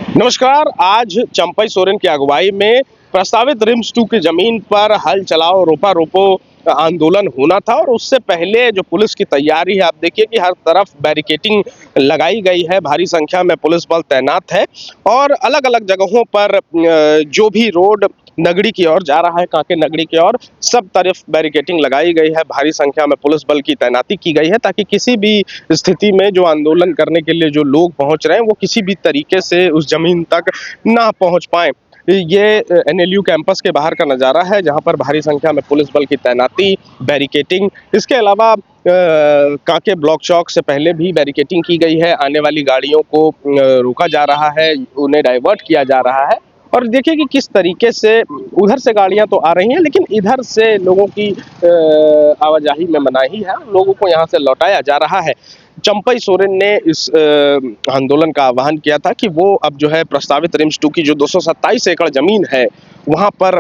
नमस्कार। आज चंपई सोरेन की अगुवाई में प्रस्तावित रिम्स 2 की जमीन पर हल चलाओ रोपा रोपो आंदोलन होना था और उससे पहले जो पुलिस की तैयारी है, आप देखिए कि हर तरफ बैरिकेटिंग लगाई गई है, भारी संख्या में पुलिस बल तैनात है और अलग अलग जगहों पर जो भी रोड नगरी की ओर जा रहा है, कांके नगरी की ओर, सब तरफ बैरिकेटिंग लगाई गई है, भारी संख्या में पुलिस बल की तैनाती की गई है ताकि किसी भी स्थिति में जो आंदोलन करने के लिए जो लोग पहुंच रहे हैं वो किसी भी तरीके से उस जमीन तक ना पहुंच पाए। ये एनएलयू कैंपस के बाहर का नज़ारा है जहां पर भारी संख्या में पुलिस बल की तैनाती, बैरिकेटिंग, इसके अलावा कांके ब्लॉक चौक से पहले भी बैरिकेटिंग की गई है। आने वाली गाड़ियों को रोका जा रहा है, उन्हें डाइवर्ट किया जा रहा है और देखिए कि किस तरीके से उधर से गाड़ियां तो आ रही हैं लेकिन इधर से लोगों की आवाजाही में मनाही है, लोगों को यहाँ से लौटाया जा रहा है। चंपई सोरेन ने इस आंदोलन का आह्वान किया था कि वो अब जो है प्रस्तावित रिम्स 2 की जो 227 एकड़ जमीन है वहां पर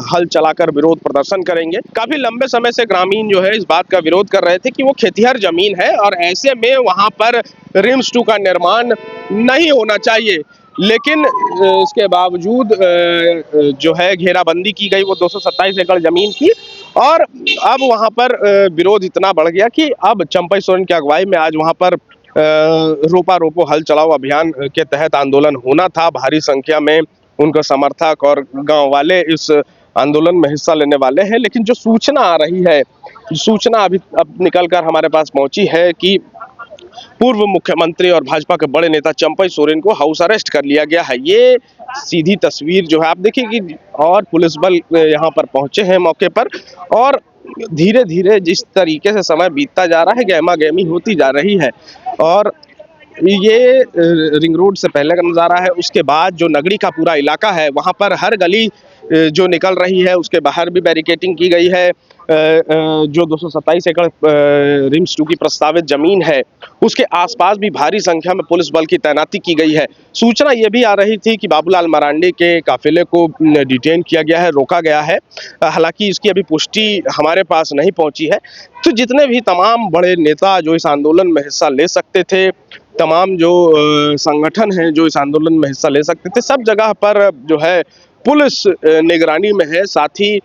हल चलाकर विरोध प्रदर्शन करेंगे। काफी लंबे समय से ग्रामीण जो है इस बात का विरोध कर रहे थे कि वो खेतिहर जमीन है और ऐसे में वहां पर रिम्स 2 का निर्माण नहीं होना चाहिए, लेकिन इसके बावजूद जो है घेराबंदी की गई वो 227 एकड़ जमीन की और अब वहां पर विरोध इतना बढ़ गया कि अब चंपई सोरेन की अगुवाई में आज वहां पर रोपा रोपो हल चलाओ अभियान के तहत आंदोलन होना था। भारी संख्या में उनका समर्थक और गांव वाले इस आंदोलन में हिस्सा लेने वाले हैं, लेकिन जो सूचना आ रही है, सूचना अभी अब निकल कर हमारे पास पहुंची है कि पूर्व मुख्यमंत्री और भाजपा के बड़े नेता चंपई सोरेन को हाउस अरेस्ट कर लिया गया है। ये सीधी तस्वीर जो है आप देखिए कि और पुलिस बल यहाँ पर पहुंचे हैं मौके पर और धीरे धीरे जिस तरीके से समय बीतता जा रहा है, गहमा गहमी होती जा रही है और ये रिंग रोड से पहले का नज़ारा है। उसके बाद जो नगरी का पूरा इलाका है वहाँ पर हर गली जो निकल रही है उसके बाहर भी बैरिकेटिंग की गई है। जो 227 एकड़ रिम्स 2 की प्रस्तावित जमीन है उसके आसपास भी भारी संख्या में पुलिस बल की तैनाती की गई है। सूचना ये भी आ रही थी कि बाबूलाल मरांडी के काफिले को डिटेन किया गया है, रोका गया है, हालांकि इसकी अभी पुष्टि हमारे पास नहीं पहुंची है। तो जितने भी तमाम बड़े नेता जो इस आंदोलन में हिस्सा ले सकते थे, तमाम जो संगठन हैं जो इस आंदोलन में हिस्सा ले सकते थे, सब जगह पर जो है पुलिस निगरानी में है। साथ ही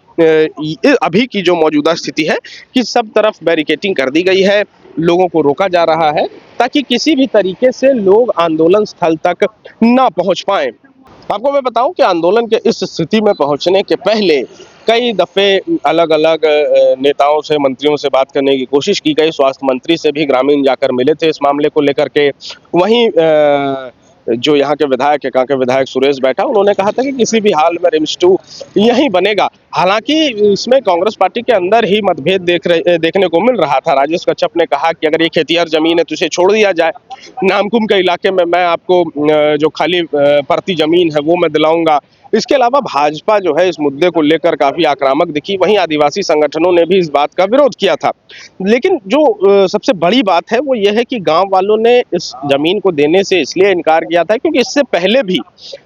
अभी की जो मौजूदा स्थिति है कि सब तरफ बैरिकेटिंग कर दी गई है, लोगों को रोका जा रहा है ताकि किसी भी तरीके से लोग आंदोलन स्थल तक ना पहुंच पाएं। आपको मैं बताऊं कि आंदोलन के इस स्थिति में पहुंचने के पहले कई दफे अलग अलग नेताओं से, मंत्रियों से बात करने की कोशिश की गई। स्वास्थ्य मंत्री से भी ग्रामीण जाकर मिले थे इस मामले को लेकर के। वहीं जो यहाँ के विधायक है, कांके विधायक सुरेश बैठा, उन्होंने कहा था कि किसी भी हाल में रिम्स 2 यहीं बनेगा। हालांकि इसमें कांग्रेस पार्टी के अंदर ही मतभेद देखने को मिल रहा था। राजेश कच्छप ने कहा कि अगर ये खेतिहर जमीन है तो इसे छोड़ दिया जाए, नामकुम के इलाके में मैं आपको जो खाली पड़ती जमीन है वो मैं दिलाऊंगा। इसके अलावा भाजपा जो है इस मुद्दे को लेकर काफी आक्रामक दिखी। वहीं आदिवासी संगठनों ने भी इस बात का विरोध किया था। लेकिन जो सबसे बड़ी बात है वो ये है कि गांव वालों ने इस जमीन को देने से इसलिए इनकार किया था क्योंकि इससे पहले भी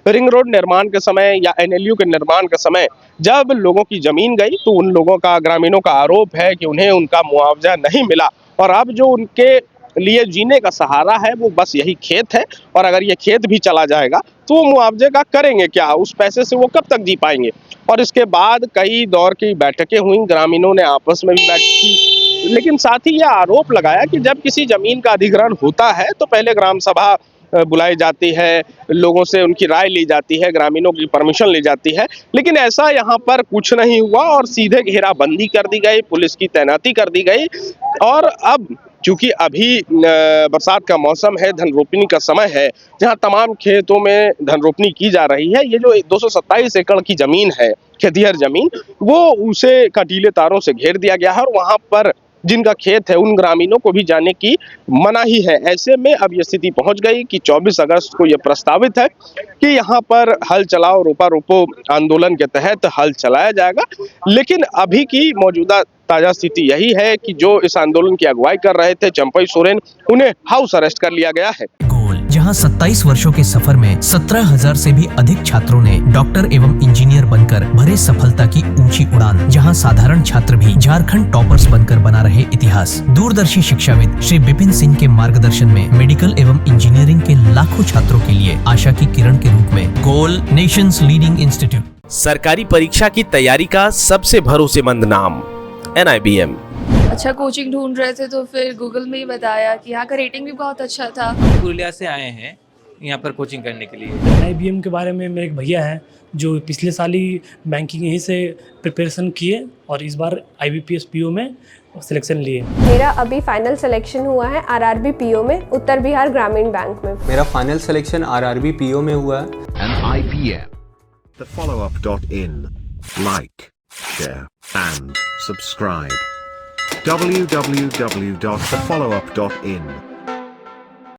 रिंग रोड निर्माण के समय या एनएलयू के निर्माण के समय जब लोगों की जमीन गई तो उन लोगों का, ग्रामीणों का आरोप है कि उन्हें उनका मुआवजा नहीं मिला और अब जो उनके लिए जीने का सहारा है वो बस यही खेत है और अगर ये खेत भी चला जाएगा तो वो मुआवजे का करेंगे क्या, उस पैसे से वो कब तक जी पाएंगे। और इसके बाद कई दौर की बैठकें हुई, ग्रामीणों ने आपस में भी बैठक की, लेकिन साथ ही यह आरोप लगाया कि जब किसी जमीन का अधिग्रहण होता है तो पहले ग्राम सभा बुलाई जाती है, लोगों से उनकी राय ली जाती है, ग्रामीणों की परमिशन ली जाती है, लेकिन ऐसा यहाँ पर कुछ नहीं हुआ और सीधे घेराबंदी कर दी गई, पुलिस की तैनाती कर दी गई। और अब चूंकि अभी बरसात का मौसम है, धन रोपनी का समय है, जहां तमाम खेतों में धन रोपनी की जा रही है, ये जो 227 एकड़ की जमीन है, खेतिहर जमीन, वो उसे कटीले तारों से घेर दिया गया है और वहां पर जिनका खेत है उन ग्रामीणों को भी जाने की मनाही है। ऐसे में अब ये स्थिति पहुंच गई कि 24 अगस्त को यह प्रस्तावित है कि यहाँ पर हल चलाओ रोपा रोपो आंदोलन के तहत हल चलाया जाएगा। लेकिन अभी की मौजूदा ताजा स्थिति यही है कि जो इस आंदोलन की अगुवाई कर रहे थे चंपई सोरेन, उन्हें हाउस अरेस्ट कर लिया गया है। जहां 27 वर्षों के सफर में 17,000 से भी अधिक छात्रों ने डॉक्टर एवं इंजीनियर बनकर भरे सफलता की ऊंची उड़ान। जहां साधारण छात्र भी झारखंड टॉपर्स बनकर बना रहे इतिहास। दूरदर्शी शिक्षाविद श्री विपिन सिंह के मार्गदर्शन में मेडिकल एवं इंजीनियरिंग के लाखों छात्रों के लिए आशा की किरण के रूप में गोल नेशंस लीडिंग इंस्टीट्यूट। सरकारी परीक्षा की तैयारी का सबसे भरोसेमंद नाम NIBM। अच्छा कोचिंग ढूंढ रहे थे तो फिर गूगल में ही बताया कि यहाँ का रेटिंग भी बहुत अच्छा था। पुरुलिया से आए हैं यहाँ पर कोचिंग करने के लिए। IBM के बारे में मेरे एक भैया हैं जो पिछले साल ही बैंकिंग यहीं से प्रिपरेशन किए और इस बार IBPS PO में सिलेक्शन लिए। मेरा अभी फाइनल सिलेक्शन हुआ है RRB PO में, उत्तर बिहार ग्रामीण बैंक में। मेरा फाइनल सिलेक्शन RRB PO में हुआ है। IBM, thefollowup.in. Like, share and subscribe. www.thefollowup.in